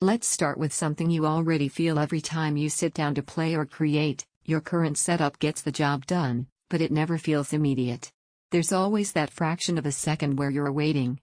Let's start with something you already feel every time you sit down to play or create. Your current setup gets the job done, but it never feels immediate. There's always that fraction of a second where you're waiting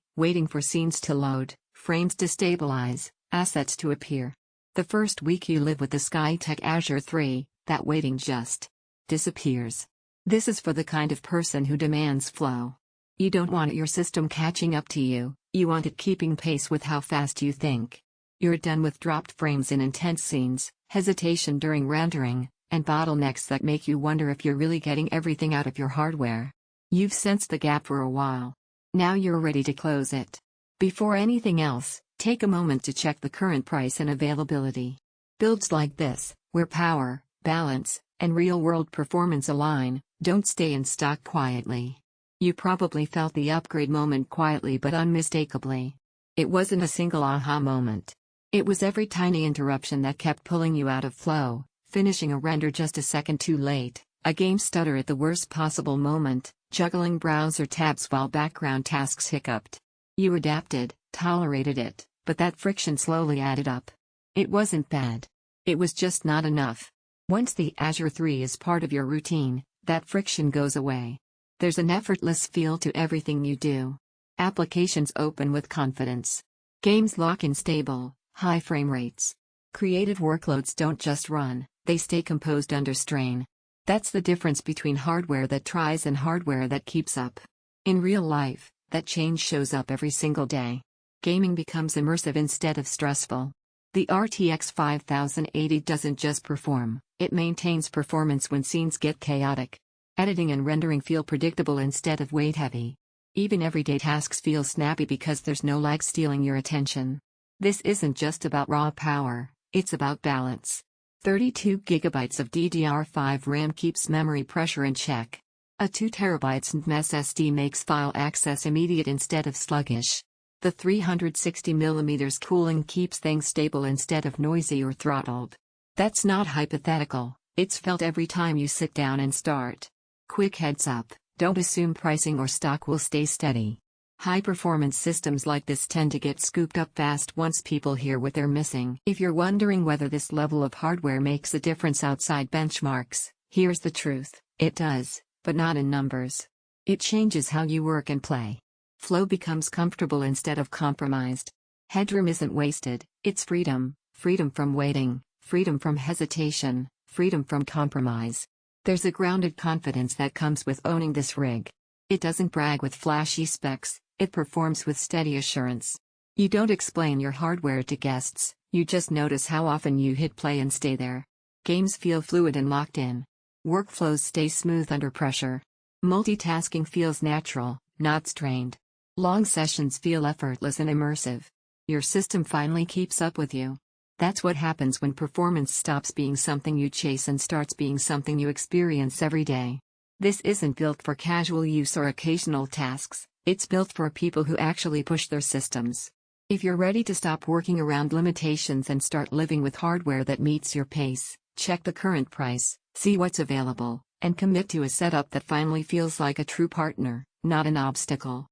for scenes to load, frames to stabilize, assets to appear. The first week you live with the Skytech Azure 3, that waiting just disappears. This is for the kind of person who demands flow. You don't want your system catching up to you, you want it keeping pace with how fast you think. You're done with dropped frames in intense scenes, hesitation during rendering, and bottlenecks that make you wonder if you're really getting everything out of your hardware. You've sensed the gap for a while. Now you're ready to close it. Before anything else, take a moment to check the current price and availability. Builds like this, where power, balance, and real-world performance align, don't stay in stock quietly. You probably felt the upgrade moment quietly but unmistakably. It wasn't a single aha moment. It was every tiny interruption that kept pulling you out of flow, finishing a render just a second too late, a game stutter at the worst possible moment, juggling browser tabs while background tasks hiccuped. You adapted, tolerated it, but that friction slowly added up. It wasn't bad. It was just not enough. Once the Azure 3 is part of your routine, that friction goes away. There's an effortless feel to everything you do. Applications open with confidence. Games lock in stable, high frame rates. Creative workloads don't just run, they stay composed under strain. That's the difference between hardware that tries and hardware that keeps up. In real life, that change shows up every single day. Gaming becomes immersive instead of stressful. The RTX 5080 doesn't just perform, it maintains performance when scenes get chaotic. Editing and rendering feel predictable instead of weight-heavy. Even everyday tasks feel snappy because there's no lag stealing your attention. This isn't just about raw power, it's about balance. 32 GB of DDR5 RAM keeps memory pressure in check. A 2 TB NVMe SSD makes file access immediate instead of sluggish. The 360mm cooling keeps things stable instead of noisy or throttled. That's not hypothetical, it's felt every time you sit down and start. Quick heads up, don't assume pricing or stock will stay steady. High-performance systems like this tend to get scooped up fast once people hear what they're missing. If you're wondering whether this level of hardware makes a difference outside benchmarks, here's the truth: it does, but not in numbers. It changes how you work and play. Flow becomes comfortable instead of compromised. Headroom isn't wasted, it's freedom, freedom from waiting, freedom from hesitation, freedom from compromise. There's a grounded confidence that comes with owning this rig. It doesn't brag with flashy specs, it performs with steady assurance. You don't explain your hardware to guests, you just notice how often you hit play and stay there. Games feel fluid and locked in. Workflows stay smooth under pressure. Multitasking feels natural, not strained. Long sessions feel effortless and immersive. Your system finally keeps up with you. That's what happens when performance stops being something you chase and starts being something you experience every day. This isn't built for casual use or occasional tasks, it's built for people who actually push their systems. If you're ready to stop working around limitations and start living with hardware that meets your pace, check the current price, see what's available, and commit to a setup that finally feels like a true partner, not an obstacle.